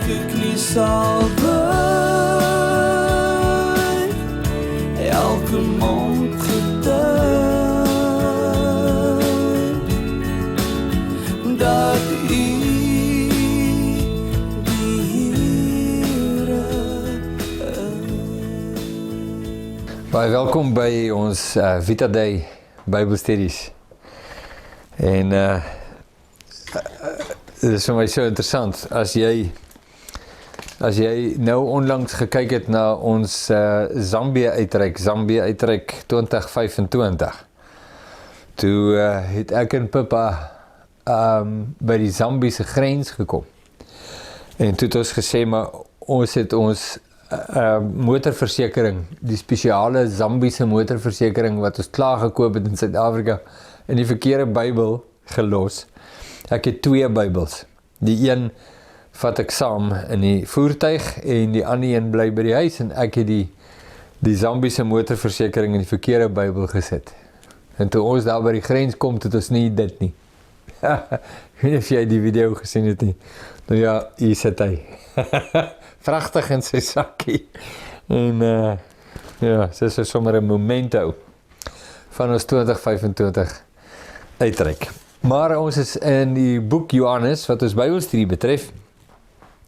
ek nie sal buig, elke mond getuig, dat U die Here is. Baie welkom by ons Vita Day Bybelstudies. En dit is vir my so interessant, as jy nou onlangs gekyk het na ons Zambia uitreik 2025, toe het ek en Pippa by die Zambiese grens gekom. En toe het ons gesê, maar ons het ons motorversekering, die spesiale Zambiese motorversekering wat ons klaar gekoop het in Suid-Afrika, in die verkeerde Bybel gelos. Ek het 2 Bybels. Die een vat ek saam in die voertuig en die ander een bly by die huis, en ek het die Zambiese motorversekering in die verkeerde Bybel gesit. En toe ons daar by die grens kom, het ons nie dit nie. Ek weet nie of jy die video gesien het nie. Nou ja, hier sit hy. Pragtig in sy sakkie. En ja, dit is sommer 'n memento van ons 2025 uitreik. Maar ons is in die boek Johannes, wat ons Bybelstudie betref,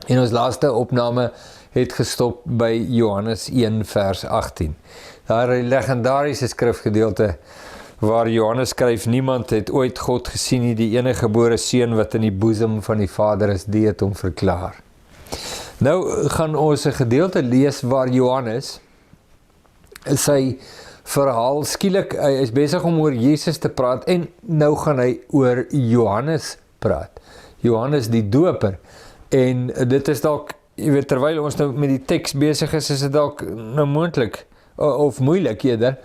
en ons laaste opname het gestop by Johannes 1 vers 18. Daar 'n legendariese skrifgedeelte waar Johannes skryf, niemand het ooit God gesien nie, die enige gebore seun wat in die boesem van die Vader is, die het hom verklaar. Nou gaan ons 'n gedeelte lees waar Johannes sy verhaal skielik, hy is besig om oor Jesus te praat, en nou gaan hy oor Johannes praat. Johannes die doper. En dit is dalk, jy weet, terwyl ons nou met die teks besig is dit dalk nou moontlik, of moeilik eerder,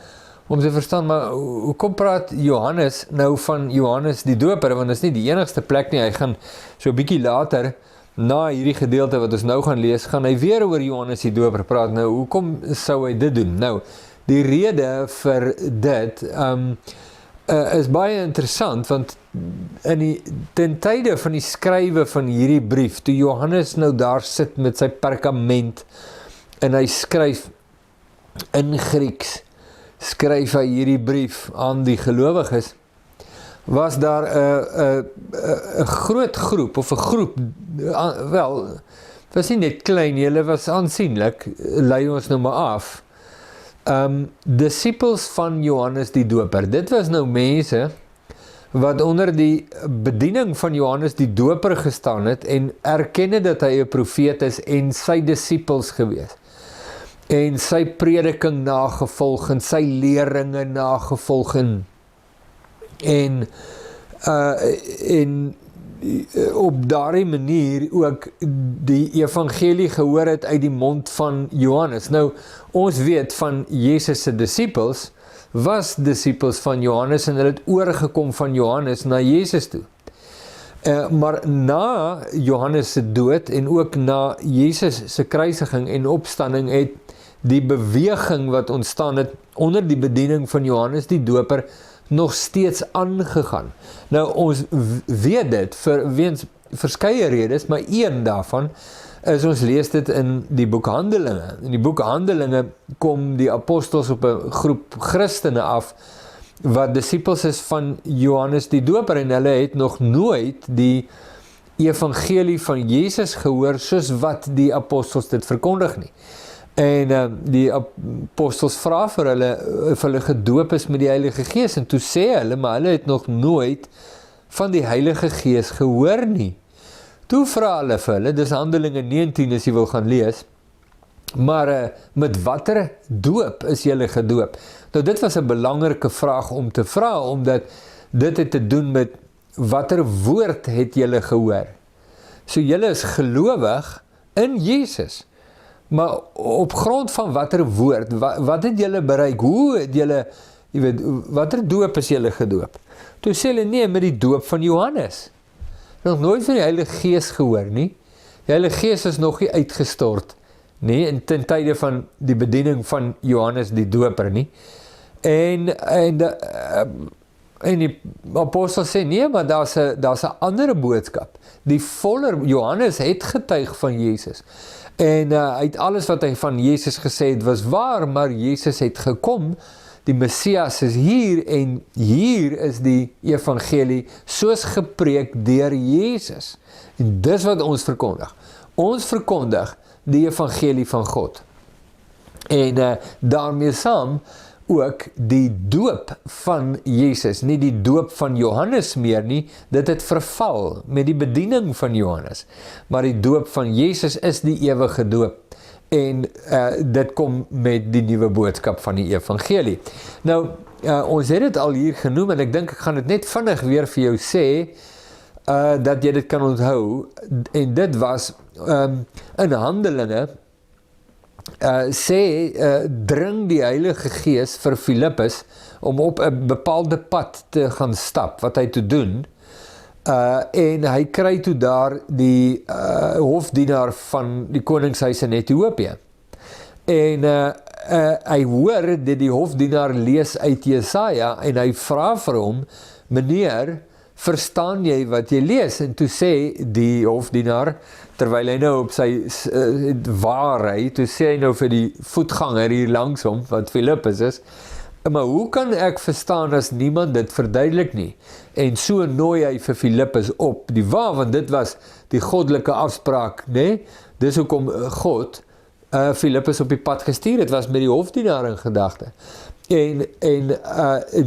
om te verstaan, maar hoekom praat Johannes nou van Johannes die doper, want dit is nie die enigste plek nie, hy gaan so 'n bietjie later, na hierdie gedeelte wat ons nou gaan lees, gaan hy weer oor Johannes die doper praat. Nou, hoekom sou hy dit doen? Nou, die rede vir dit is baie interessant, want ten tye van die skrywe van hierdie brief, toe Johannes nou daar sit met sy perkament, en hy skryf in Grieks, skryf hy hierdie brief aan die gelowiges, was daar 'n groot groep, of 'n groep, wel, was nie net klein, hulle was aansienlik, lei ons nou maar af, disciples van Johannes die doper. Dit was nou mense wat onder die bediening van Johannes die doper gestaan het, en erkenne dat hy 'n profeet is, en sy disciples gewees, en sy prediking nagevolg, en sy leringe nagevolg, en op daardie manier ook die evangelie gehoor het uit die mond van Johannes. Nou, ons weet van Jesus se disciples, was disciples van Johannes, en hulle het oorgekom van Johannes na Jesus toe. Maar na Johannes se dood, en ook na Jesus se kruisiging en opstanding, het die beweging wat ontstaan het onder die bediening van Johannes die doper nog steeds aangegaan. Nou, ons weet dit weens verskeie redes, maar een daarvan is, ons lees dit in die boek Handelinge. In die boek Handelinge kom die apostels op 'n groep Christene af, wat disciples is van Johannes die doper, en hulle het nog nooit die evangelie van Jesus gehoor, soos wat die apostels dit verkondig nie. En die apostels vra vir hulle, of hulle gedoop is met die Heilige Gees, en toe sê hulle, maar hulle het nog nooit van die Heilige Gees gehoor nie. Toe vra hulle vir hulle, dis Handelinge 19 as jy wil gaan lees, maar met watter doop is julle gedoop? Nou dit was 'n belangrike vraag om te vra, omdat dit het te doen met watter woord het julle gehoor? So julle is gelowig in Jesus, maar op grond van watter woord, wat het julle bereik, hoe het julle, jy weet, watter doop is julle gedoop? Toe sê hulle, nee, met die doop van Johannes. Nog nooit van die Heilige Gees gehoor nie. Die Heilige Gees is nog nie uitgestort nie, en ten tye van die bediening van Johannes die doper nie. En die apostel sê, nee, maar daar's 'n ander boodskap. die voller, Johannes het getuig van Jesus, en uit alles wat hy van Jesus gesê het was waar, maar Jesus het gekom, die Messias is hier, en hier is die evangelie soos gepreek deur Jesus, en dis wat ons verkondig. Ons verkondig die evangelie van God, en daarmee saam ook die doop van Jesus, nie die doop van Johannes meer nie, dit het verval met die bediening van Johannes, maar die doop van Jesus is die ewige doop, en dit kom met die nuwe boodskap van die evangelie. Nou, ons het dit al hier genoem, en ek dink ek gaan dit net vinnig weer vir jou sê, dat jy dit kan onthou, en dit was in Handelinge, dring die Heilige Gees vir Filippus om op 'n bepaalde pad te gaan stap, wat hy toe doen, en hy kry toe daar die hofdienaar van die koningshuis in Ethiopië, en hy hoor dat die hofdienaar lees uit Jesaja, en hy vra vir hom, meneer, verstaan jy wat jy lees? En toe sê die hofdienaar, terwyl hy nou op sy waarheid, toe sê hy nou vir die voetganger hier langs hom, wat Filippus is, maar hoe kan ek verstaan as niemand dit verduidelik nie? En so nooi hy vir Filippus op die want dit was die goddelike afspraak, nee? Dis hoekom God Filippus op die pad gestuur het, was met die hofdienaar in gedagte. En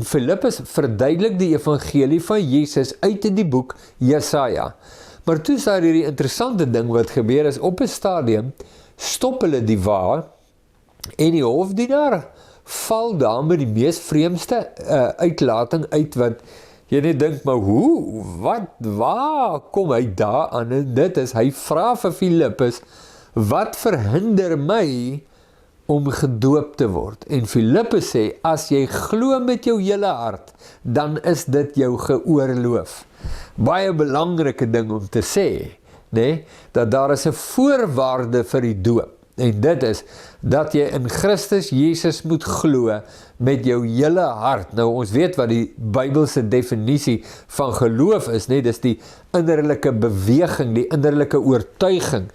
Filippus verduidelik die evangelie van Jesus uit in die boek Jesaja. Maar toe is daar hierdie interessante ding wat gebeur is, op 'n stadium stop hulle die en die hofdienaar val daar met die mees vreemdste uitlating uit, wat jy net dink, maar hoe, waar kom hy daar aan? En dit is, hy vra vir Filippus, wat verhinder my om gedoop te word? En Filippus sê, as jy glo met jou hele hart, dan is dit jou geoorloof. Baie belangrike ding om te sê, nee, dat daar is 'n voorwaarde vir die doop, en dit is, dat jy in Christus Jesus moet glo met jou hele hart. Nou, ons weet wat die Bybelse definisie van geloof is, nee, dis die innerlike beweging, die innerlike oortuiging,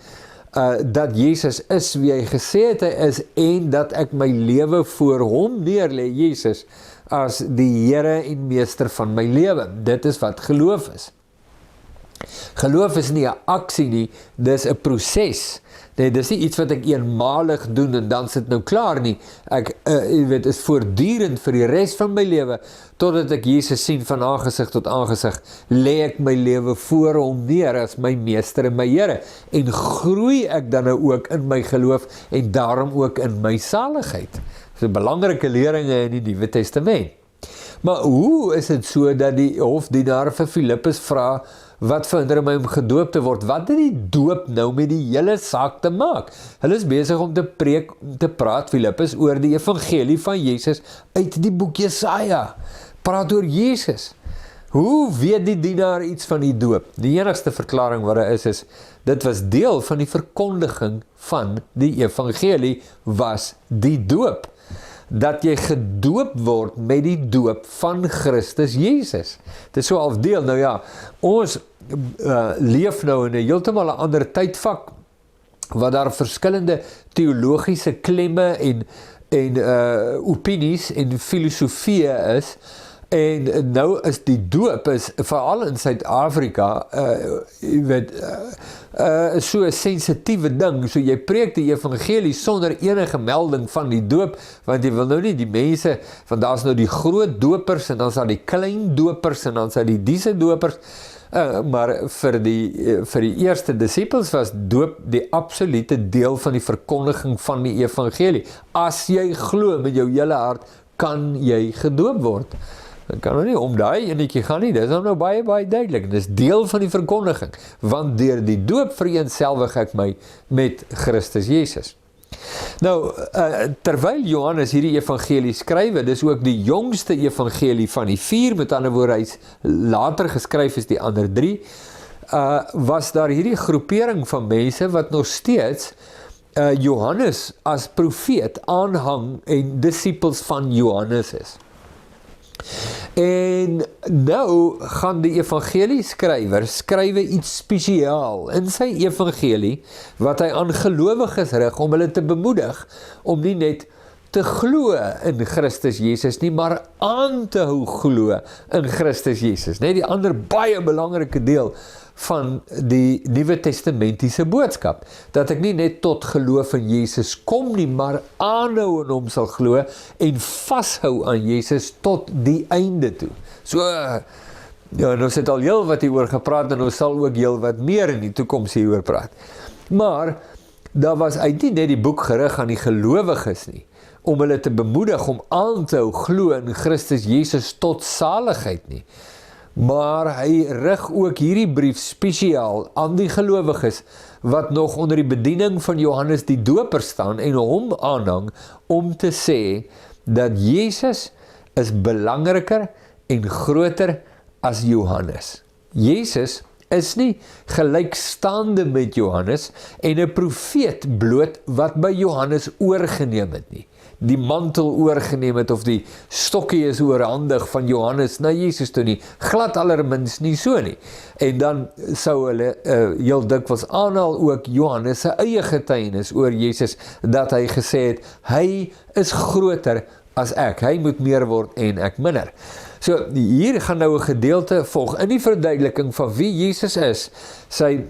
dat Jesus is wie hy gesê het hy is, en dat ek my lewe voor hom neerlê, Jesus, as die Here en meester van my lewe. Dit is wat geloof is. Geloof is nie 'n aksie nie, dis 'n proses. Nee, dis nie iets wat ek eenmalig doen en dan sit nou klaar nie. Ek is voortdurend vir die res van my lewe, totdat ek Jesus sien van aangesig tot aangesig, lê ek my lewe voor hom neer as my meester en my Here, en groei ek dan nou ook in my geloof, en daarom ook in my saligheid. Dis 'n belangrike leringe in die Nuwe Testament. Maar hoe is dit so dat die hofdienaar vir Filippus vra, wat verhinder my om gedoop te word? Wat het die doop nou met die hele saak te maak? Hulle is besig om te praat, Filippus, oor die evangelie van Jesus uit die boek Jesaja. Praat oor Jesus. Hoe weet die dienaar iets van die doop? Die enigste verklaring wat daar is, dit was deel van die verkondiging van die evangelie, was die doop. Dat jy gedoop word met die doop van Christus Jesus. Dit is so half deel, nou ja, ons leef nou in 'n heeltemal 'n ander tydvak, wat daar verskillende teologiese klemme en opinies en filosofieë is, en nou is die doop, is veral in Suid-Afrika, jy weet, so 'n sensitiewe ding, so jy preek die evangelie sonder enige melding van die doop, want jy wil nou nie die mense, want daar is nou die groot dopers, en dan is daar die klein dopers, en dan is daar die diese dopers, maar vir die eerste disippels was doop die absolute deel van die verkondiging van die evangelie. As jy glo met jou hele hart, kan jy gedoop word. Dan kan nou nie om daai enetjie gaan nie, dit is nou baie duidelik, dit is deel van die verkondiging, want deur die doop vereenselwig ek my met Christus Jesus. Nou, terwyl Johannes hierdie evangelie skrywe, dis ook die jongste evangelie van die 4, met ander woorde, hy is later geskryf as die ander 3, was daar hierdie groepering van mense wat nog steeds Johannes as profeet aanhang en disippels van Johannes is. En nou gaan die evangelieskrywer skrywe iets spesiaal in sy evangelie, wat hy aan gelowiges rig, om hulle te bemoedig, om nie net te glo in Christus Jesus nie, maar aan te hou glo in Christus Jesus. Net die ander baie belangrike deel van die Nuwe Testamentiese boodskap, dat ek nie net tot geloof in Jesus kom nie, maar aanhou in hom sal glo en vashou aan Jesus tot die einde toe. So, ja, ons het al heel wat hieroor gepraat en ons sal ook heel wat meer in die toekoms hieroor praat. Maar, daar was uit nie net die boek gerig aan die gelowiges nie, om hulle te bemoedig om aan te hou glo in Christus Jesus tot saligheid nie. Maar hy rig ook hierdie brief spesiaal aan die gelowiges wat nog onder die bediening van Johannes die Doper staan en hom aanhang, om te sê dat Jesus is belangriker en groter as Johannes. Jesus is nie gelykstaande met Johannes en 'n profeet bloot wat by Johannes oorgeneem het nie. Die mantel oorgeneem het of die stokkie is oorhandig van Johannes na Jesus toe nie, glad allermins nie so nie. En dan sou hulle heel dikwels aanhaal ook Johannes se eie getuienis oor Jesus, dat hy gesê het, hy is groter as ek, hy moet meer word en ek minder. So, hier gaan nou 'n gedeelte volg in die verduideliking van wie Jesus is, sy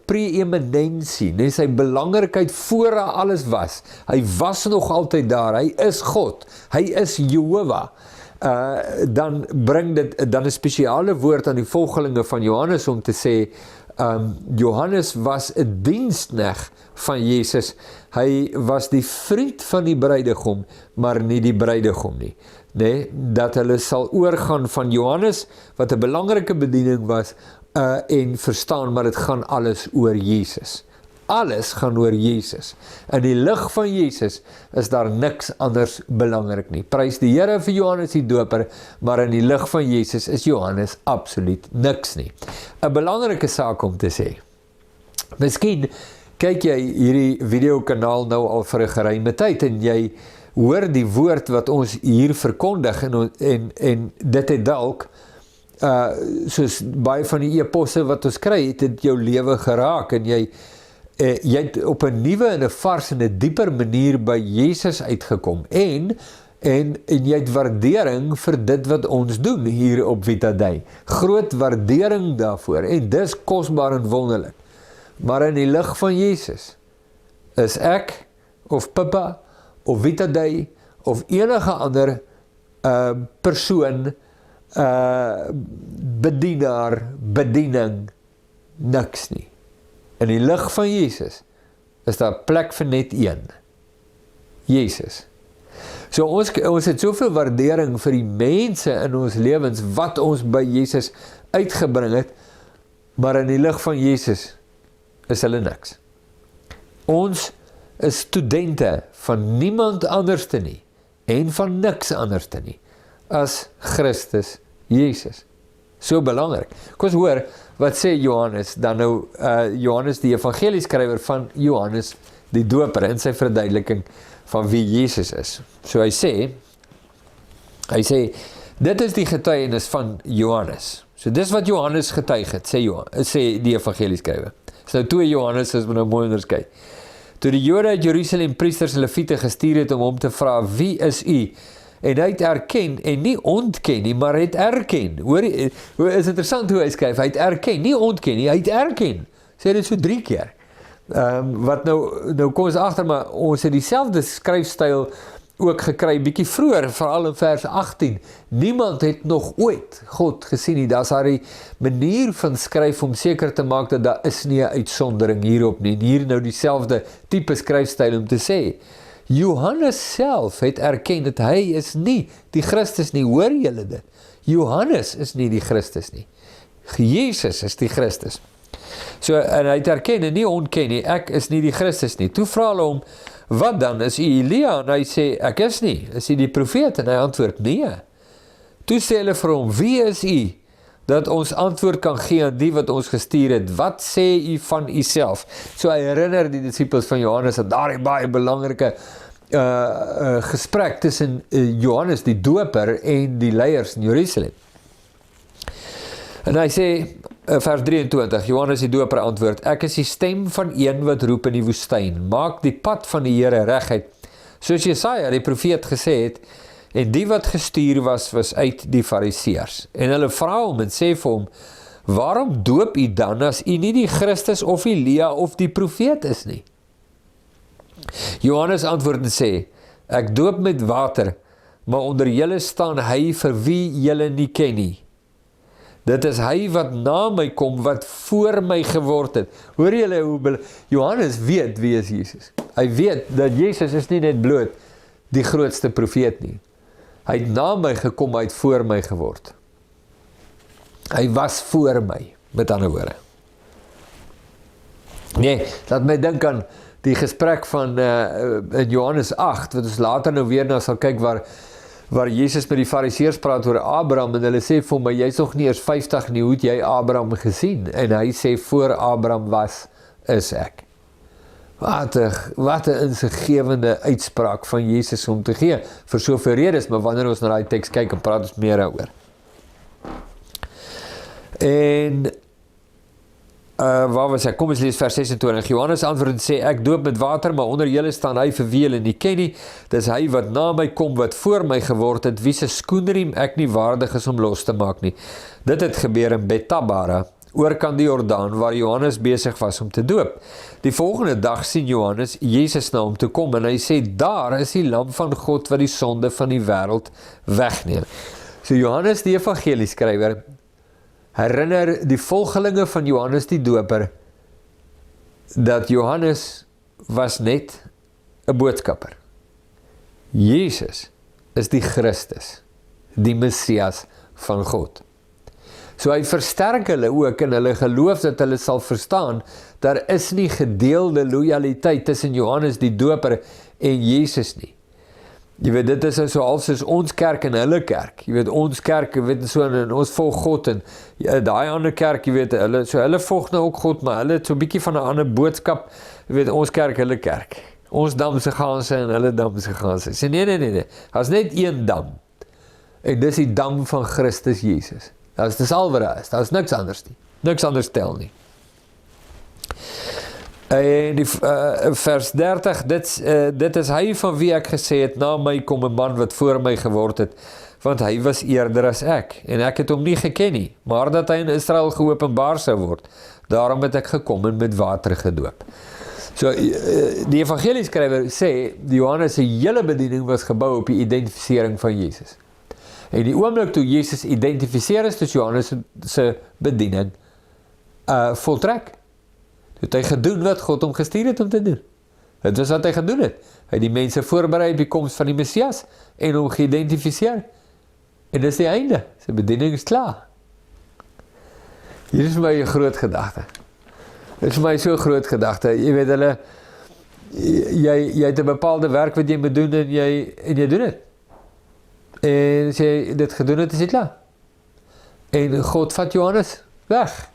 preeminensie, nee, sy belangrikheid voor alles was. Hy was nog altyd daar, hy is God, hy is Jehovah. Dan bring dit dan 'n spesiale woord aan die volgelinge van Johannes om te sê, Johannes was 'n diensknegt van Jesus, hy was die vriend van die bruidegom, maar nie die bruidegom nie. Nee, dat hulle sal oorgaan van Johannes, wat 'n belangrike bediening was, en verstaan, maar dit gaan alles oor Jesus. Alles gaan oor Jesus. In die lig van Jesus is daar niks anders belangrik nie. Prys die Here vir Johannes die Doper, maar in die lig van Jesus is Johannes absoluut niks nie. 'n belangrike saak om te sê. Miskien kyk jy hierdie videokanaal nou al vir 'n geruime tyd en jy hoor die woord wat ons hier verkondig en dit het dalk soos baie van die eposse wat ons kry, het dit jou lewe geraak en jy het op 'n nuwe en 'n vars en 'n dieper manier by Jesus uitgekom en jy het waardering vir dit wat ons doen hier op Vitadei. Groot waardering daarvoor en dis kosbaar en wonderlik. Maar in die lig van Jesus is ek of Pippa of Vitadei of enige ander persoon, bedienaar, bediening, niks nie. In die lig van Jesus is daar plek vir net een. Jesus. So ons het soveel waardering vir die mense in ons lewens wat ons by Jesus uitgebring het, maar in die lig van Jesus is hulle niks. Ons is studente van niemand anderste nie en van niks anderste nie as Christus Jesus. So belangrik. Kom ons hoor, wat sê Johannes, dan nou Johannes die evangelieskrywer van Johannes die Doper in sy verduideliking van wie Jesus is. So hy sê, dit is die getuienis van Johannes. So dis wat Johannes getuig het, sê die evangelieskrywer. So nou 2 Johannes is nou mooi onderskei. Toe die Jode uit Jerusalem priesters en leviete gestuur het om hom te vra, wie is u? En hy het erken, en nie ontken nie, maar het erken. Hoor, is interessant hoe hy skryf, hy het erken, nie ontken nie, hy het erken. Sê dit so 3 keer. Wat nou kom ons agter, maar ons het dieselfde skryfstyl ook gekry, bietjie vroeër, veral in vers 18. Niemand het nog ooit God gesien nie. Daar's daar die manier van skryf om seker te maak dat daar is nie 'n uitsondering hierop nie. En hier nou dieselfde tipe skryfstyl om te sê. Johannes self het erken dat hy is nie die Christus nie. Hoor julle dit? Johannes is nie die Christus nie. Jesus is die Christus. So, en hy het erken en nie ontken nie, ek is nie die Christus nie. Toe vra hulle hom, wat dan, is u Elia? En hy sê, ek is nie. Is u die profeet? En hy antwoord, nee. Toe sê hulle vir hom, wie is u? Dat ons antwoord kan gee aan die wat ons gestuur het. Wat sê u van u self? So hy herinner die disippels van Johannes dat daar 'n baie belangrike gesprek tussen Johannes die doper en die leiers in Jerusalem. En hy sê, vers 23, Johannes die doper antwoord, ek is die stem van een wat roep in die woestyn, maak die pad van die Here reguit, soos Jesaja die profeet gesê het, en die wat gestuur was uit die fariseërs. En hulle vra hom en sê vir hom, waarom doop u dan as u nie die Christus of Elia of die profeet is nie? Johannes antwoord en sê, ek doop met water, maar onder julle staan hy vir wie julle nie ken nie. Dit is hy wat na my kom, wat voor my geword het. Hoor julle hoe Johannes weet wie is Jesus. Hy weet dat Jesus is nie net bloot die grootste profeet nie. Hy het na my gekom, hy het voor my geword. Hy was voor my, met ander woorde. Nee, laat my dink aan die gesprek van in Johannes 8, wat ons later nou weer na sal kyk, waar Jesus met die fariseërs praat oor Abraham, en hulle sê vir my, jy is nog nie eers 50 nie, hoe het jy Abraham gesien? En hy sê, voor Abraham was, is ek. Wat 'n insiggewende uitspraak van Jesus om te gee, vir soveel redes, maar wanneer ons na die teks kyk, en praat ons meer daaroor. En waar was ek? Kom ons lees vers 26. Johannes antwoord en sê, ek doop met water, maar onder julle staan hy vir wie julle nie ken nie. Dis hy wat na my kom, wat voor my geword het, wie se skoenriem ek nie waardig is om los te maak nie. Dit het gebeur in Betabara, oorkant die Jordaan, waar Johannes besig was om te doop. Die volgende dag sien Johannes Jesus na hom toe kom, en hy sê, daar is die lam van God, wat die sonde van die wêreld wegneem. So Johannes die evangelieskrywer, herinner die volgelinge van Johannes die doper, dat Johannes was net 'n boodskapper. Jesus is die Christus, die Messias van God. So hy versterk hulle ook in hulle geloof dat hulle sal verstaan, daar is nie gedeelde loyaliteit tussen Johannes die doper en Jesus nie. Jy weet, dit is so half soos ons kerk en hulle kerk. Jy weet, ons kerk, jy weet, so en ons volg God, en daai ander kerk, jy weet, hulle volg nou ook God, maar hulle het so 'n bietjie van 'n ander boodskap. Jy weet, ons kerk, hulle kerk. Ons damse ganse en hulle damse ganse. Sê nee. Daar's net een dam. En dis die dam van Christus Jesus. Dis al wat daar is. Daar's niks anders nie. Niks anders tel nie. En die, vers 30, dit is hy van wie ek gesê het, na my kom 'n man wat voor my geword het, want hy was eerder as ek, en ek het hom nie geken nie, maar dat hy in Israel geopenbaar sou word, daarom het ek gekom en met water gedoop. So, die evangelieskrywer sê, Johannes se hele bediening was gebou op die identificering van Jesus. En die oomblik toe Jesus identifiseer is, dus Johannes se bediening voltrek. Het hy gedoen wat God hom gestuur het om te doen. Dit was wat hy gedoen het. Hy het die mense voorberei op die koms van die Messias en hom geïdentifiseer. En dis die einde. Sy bediening is klaar. Hier is vir my 'n groot gedagte. Dit is vir my so 'n groot gedagte. Jy weet hulle, jy het 'n bepaalde werk wat jy moet doen en jy doen dit. En as jy dit gedoen het, is dit klaar. En God vat Johannes weg.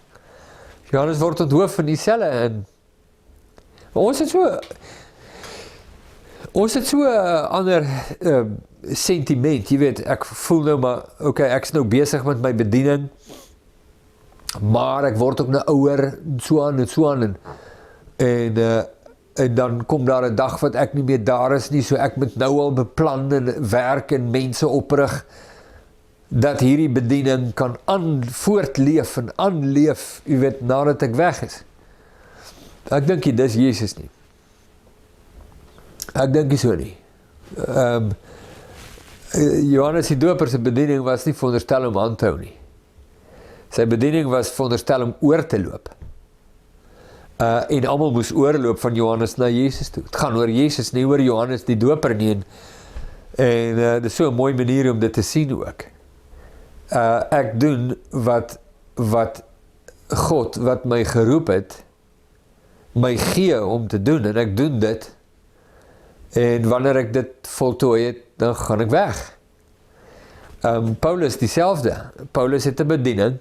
Johannes word onthoof van die selle, en ons het so 'n ander sentiment, jy weet, ek voel nou maar, okay, ek is nou besig met my bediening, maar ek word ook nou ouer, en so aan, en dan kom daar 'n dag wat ek nie meer daar is nie, so ek moet nou al beplan en werk en mense oprig, dat hierdie bediening kan voortleef en aanleef, jy weet, nadat ek weg is. Ek dink nie, dis Jesus nie. Ek dink nie so nie. Johannes die doper se bediening was nie veronderstel om aan te hou nie. Sy bediening was veronderstel om oor te loop. En almal moes oorloop van Johannes na Jesus toe. Het gaan oor Jesus, nie oor Johannes die doper nie. En dit is so 'n mooi manier om dit te sien ook. Ek doen wat God, wat my geroep het, my gee om te doen, en ek doen dit, en wanneer ek dit voltooi het, dan gaan ek weg. Paulus dieselfde. Paulus het 'n bediening,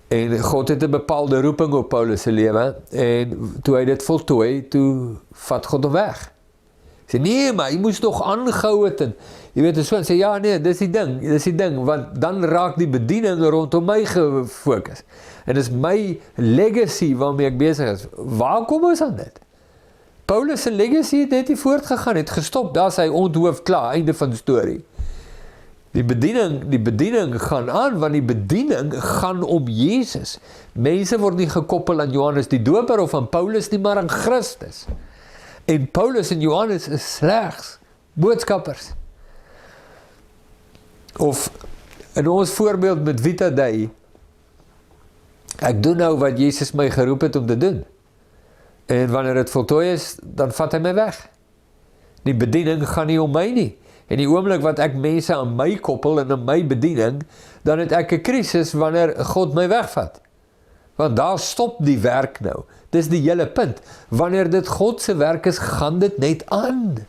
en God het 'n bepaalde roeping op Paulus se lewe, en toe hy dit voltooi, toe vat God hom weg. Sê, nee, maar jy moes nog aangehou het, en jy weet, en so, en sê, ja, nee, dis die ding, want dan raak die bediening rondom my gefokus, en dis my legacy waarmee ek besig is. Waar kom ons aan dit? Paulus' legacy het net nie voortgegaan, het gestop, daar is hy onthoofd, klaar, einde van die storie. Die bediening gaan aan, want die bediening gaan om Jesus. Mense word nie gekoppel aan Johannes die Doper of aan Paulus nie, maar aan Christus. En Paulus en Johannes is slegs boodskappers. Of in ons voorbeeld met Vita Dei, ek doen nou wat Jesus my geroep het om te doen. En wanneer het voltooi is, dan vat hy my weg. Die bediening gaan nie om my nie. En die oomblik wat ek mense aan my koppel en aan my bediening, dan het ek 'n krisis wanneer God my wegvat. Want daar stop die werk nou. Dis die hele punt. Wanneer dit God se werk is, gaan dit net aan.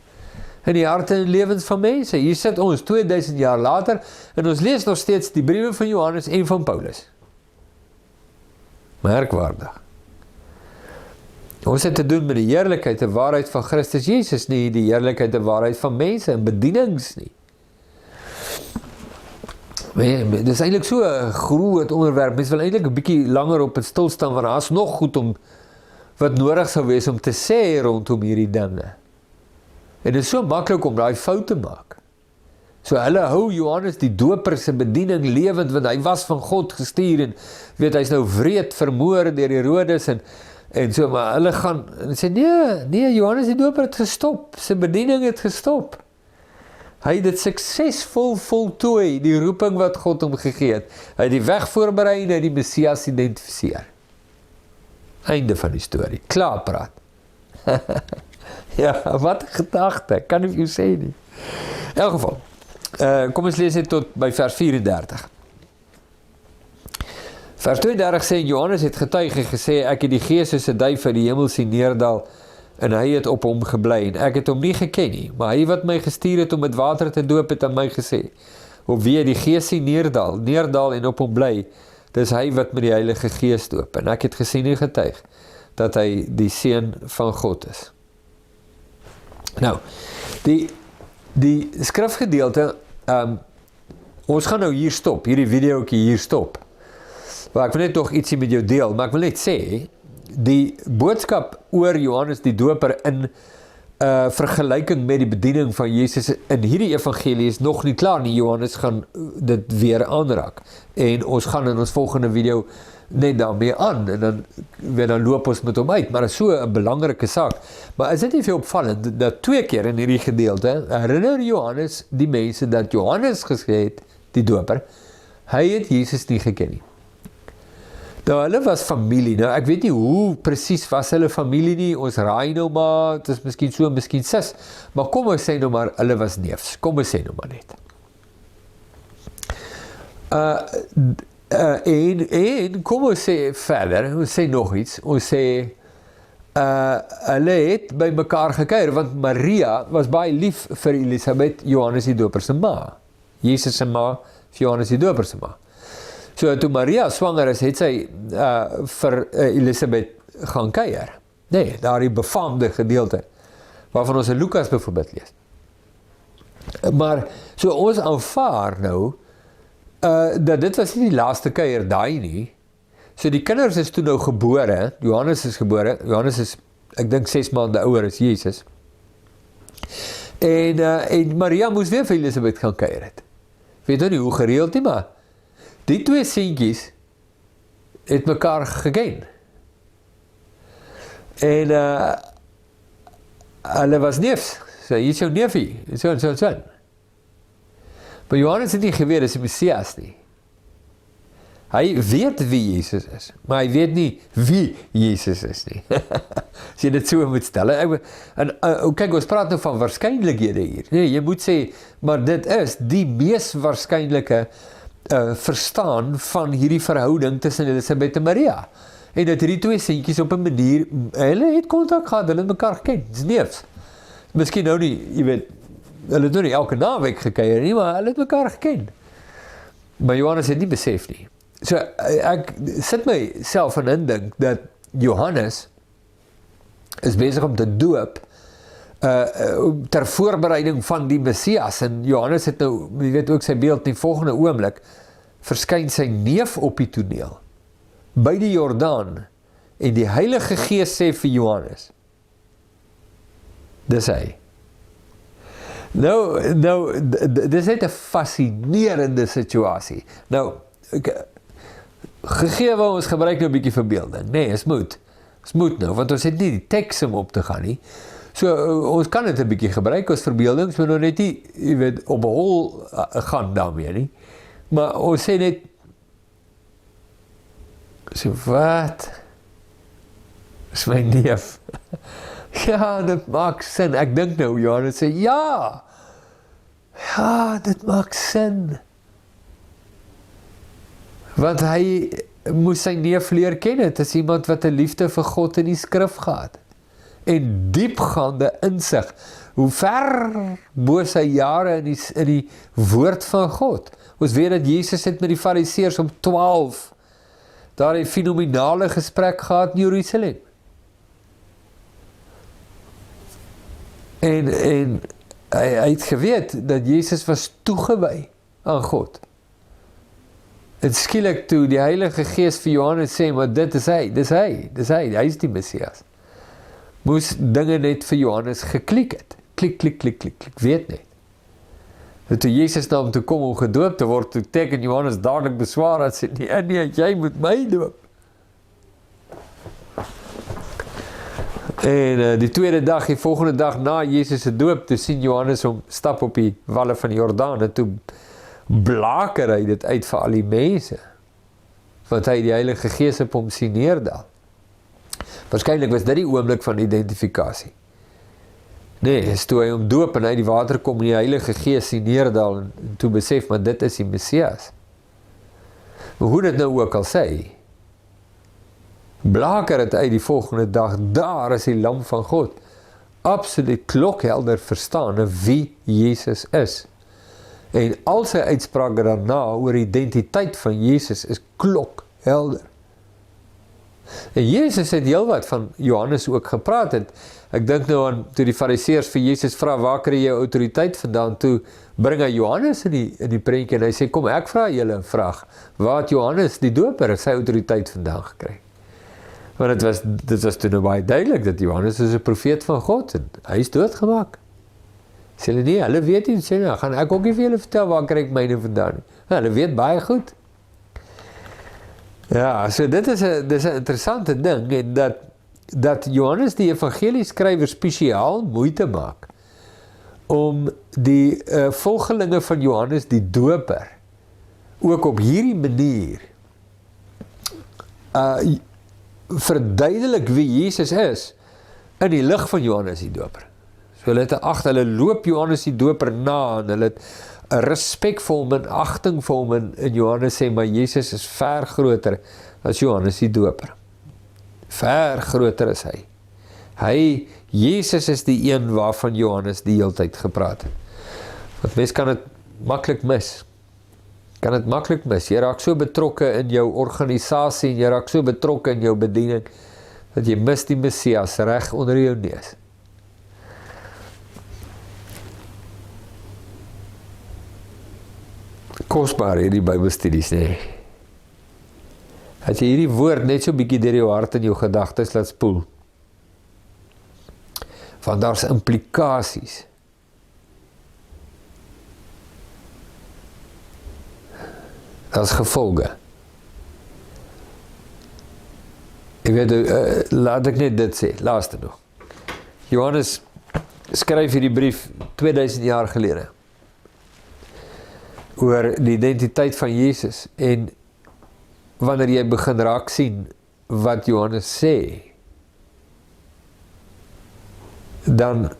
In die harte en lewens van mense. Hier sit ons 2000 jaar later, en ons lees nog steeds die briewe van Johannes en van Paulus. Merkwaardig. Ons het te doen met die heerlikheid en waarheid van Christus Jesus, nie die heerlikheid en waarheid van mense en bedienings nie. Dit is eintlik so 'n groot onderwerp, mens wil eintlik 'n bietjie langer op het stilstaan, want daar is nog goed om, wat nodig sou wees om te sê rondom hierdie dinge. En dit is so maklik om daai fout te maak. So hulle hou Johannes die Doper se bediening lewend, want hy was van God gestuur, en weet, hy's nou wreed vermoor deur Herodes, en so, maar hulle gaan, en sê, nee, Johannes die Doper het gestop, sy bediening het gestop. Hy het dit suksesvol voltooi, die roeping wat God hom gegee het. Hy het die weg voorberei en hy het die Messias identifiseer. Einde van die storie. Klaar praat. Ja, wat 'n gedagte, kan nie vir jou sê nie. In elk geval, kom ons lees dit tot by vers 34. Vers 32 sê, Johannes het getuig en gesê, ek het die Gees soos 'n duif uit die hemel sien neerdal, en hy het op hom gebly, en ek het hom nie geken nie, maar hy wat my gestuur het om met water te doop het aan my gesê, op wie hy die Gees sien neerdal en op hom bly, dis hy wat met die Heilige Gees doop, en ek het gesien en getuig, dat hy die Seun van God is. Nou, die skrifgedeelte, ons gaan nou hier stop, hierdie videoetjie hier stop, maar ek wil net nog ietsie met jou deel, maar ek wil net sê, die boodskap oor Johannes die Doper in vergelyking met die bediening van Jesus in hierdie evangelie is nog nie klaar nie. Johannes gaan dit weer aanraak, en ons gaan in ons volgende video net daarmee aan, en dan loop ons met hom uit, maar is so 'n belangrike saak. Maar is dit nie veel opvallend, dat 2 keer in hierdie gedeelte, herinner Johannes die mense, dat Johannes gesê het, die Doper, hy het Jesus nie geken nie. Nou, hulle was familie, nou ek weet nie hoe presies was hulle familie nie, ons raai nou maar, het is miskien so, miskien sis, maar kom ons sê nou maar, hulle was neefs, kom ons sê nou maar net. En kom ons sê verder, ons sê nog iets, ons sê, hulle het by mekaar gekuier, want Maria was baie lief vir Elisabeth, Johannes die Doper se ma, Jesus se ma, Johannes die Doper se ma. So, toe Maria swanger is, het sy vir Elisabeth gaan kuier. Nee, daar die befaamde gedeelte, waarvan ons in Lukas byvoorbeeld lees. Maar, so ons aanvaar nou, dat dit was nie die laaste kuier daai nie. So die kinders is toe nou gebore, Johannes is gebore, Johannes is, ek dink 6 maande ouer as Jesus. En Maria moes weer vir Elisabeth gaan kuier het. Weet nou nie hoe gereeld nie, maar die 2 seentjies het mekaar geken. En hulle was neefs. So, hier is jou neefie. En so. Maar Johannes het nie geweet, dis die Messias nie. Hy weet wie Jesus is, maar hy weet nie wie Jesus is nie. As jy dit so moet stel. Kyk, ons praat nou van waarskynlikhede hier. Nee, jy moet sê, maar dit is die mees waarskynlike verstaan van hierdie verhouding tussen Elisabeth en Maria. En dat hierdie 2 seentjies op 'n manier, hulle het kontak gehad, hulle het mekaar geken, dis neefs. Miskien nou nie, jy weet, hulle het nou nie elke naweek gekuier nie, maar hulle het mekaar geken. Maar Johannes het nie besef nie. So, ek sit myself in indink, dat Johannes is besig om te doop ter voorbereiding van die Messias, en Johannes het nou, jy weet ook sy beeld, in die volgende oomblik, verskyn sy neef op die toneel, by die Jordaan, en die Heilige Gees sê vir Johannes, dis hy. Nou, dis net 'n fascinerende situasie. Nou, gegee waar ons gebruik nou 'n bietjie verbeelding, nee, is moet nou, want ons het nie die teks om op te gaan nie, so ons kan dit 'n bietjie gebruik as verbeelding, so nou net nie, jy weet, op 'n hol gaan daarmee nie, maar ons sê net, so wat, is my neef, ja, dit maak sin, ek dink nou, Johannes sê, ja, dit maak sin, want hy moes sy neef leer ken, het is iemand wat 'n liefde vir God in die skrif gehad, en diepgaande insig, hoe ver bo sy jare in die woord van God. Ons weet dat Jesus het met die Fariseërs om 12, daar 'n fenominale gesprek gehad in Jerusalem. En hy het geweet dat Jesus was toegewy aan God. En skielik toe die Heilige Gees vir Johannes sê, maar dit is hy is die Messias. Moes dinge net vir Johannes geklik het. Klik, weet net. En toe Jesus na hom toe kom om gedoop te word, toe teken Johannes dadelik beswaar en sê, nee, jy moet my doop. En die tweede dag, die volgende dag na Jesus se doop, toe sien Johannes hom stap op die walle van die Jordaan, en toe blaker hy dit uit vir al die mense, want hy die Heilige Gees op hom sien neerdal. Waarskynlik was dit die oomblik van identifikasie. Nee, is toe hy hom doop en uit die water kom en die Heilige Gees sien neerdal, en toe besef, maar dit is die Messias. Maar hoe dit nou ook al sê, blaker het uit die volgende dag, daar is die lam van God, absoluut klokhelder verstaan wie Jesus is. En al sy uitsprake daarna oor die identiteit van Jesus is klokhelder. En Jesus het heel wat van Johannes ook gepraat het. Ek dink nou aan toe die Fariseërs vir Jesus vra, waar kry jy autoriteit vandaan? Toe bring hy Johannes in die prentjie en hy sê, kom ek vra julle 'n vraag, waar het Johannes die doper sy autoriteit vandaan gekry? Want dit was toe nou baie duidelik dat Johannes is 'n profeet van God en hy is doodgemaak. Sê hulle nie, hulle weet nie, sê nou, gaan ek ook nie vir julle vertel waar kry ek myne vandaan nie. Hulle weet baie goed. Ja, so dit is 'n interessante ding, en dat Johannes die evangelieskrywer spesiaal moeite maak om die volgelinge van Johannes die doper ook op hierdie manier verduidelik wie Jesus is in die lig van Johannes die doper. So hulle loop Johannes die doper na, en hulle het 'n respek vir hom en agting vir hom, en Johannes sê, maar Jesus is ver groter as Johannes die doper. Ver groter is hy. Jesus is die een waarvan Johannes die hele tyd gepraat het. Want mens kan dit maklik mis. Jy raak so betrokke in jou organisasie, en jy raak so betrokke in jou bediening, dat jy mis die Messias reg onder jou neus. Kosbaar hierdie Bybelstudies, nee. As jy hierdie woord net so bietjie deur jou hart en jou gedagtes laat spoel, want daar's implikasies. Daar's gevolge. Ek weet, laat ek net dit sê, laaste nog. Johannes skryf hierdie brief 2000 jaar gelede oor die identiteit van Jesus, en wanneer jy begin raak sien wat Johannes sê, dan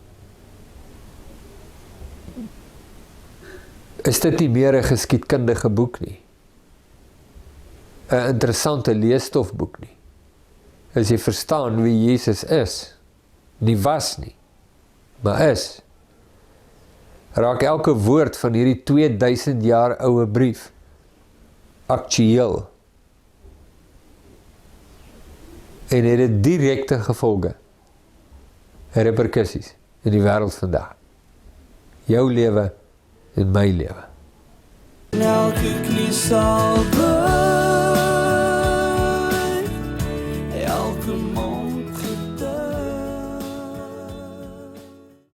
is dit nie meer 'n geskiedkundige boek nie, 'n interessante leesstofboek nie. As jy verstaan wie Jesus is, nie was nie, maar is, raak elke woord van hierdie 2000 jaar oue brief aktueel, en het dit direkte gevolge, reperkusies. in die wêreld vandag. Jou lewe en my lewe. Elke knie sal buig.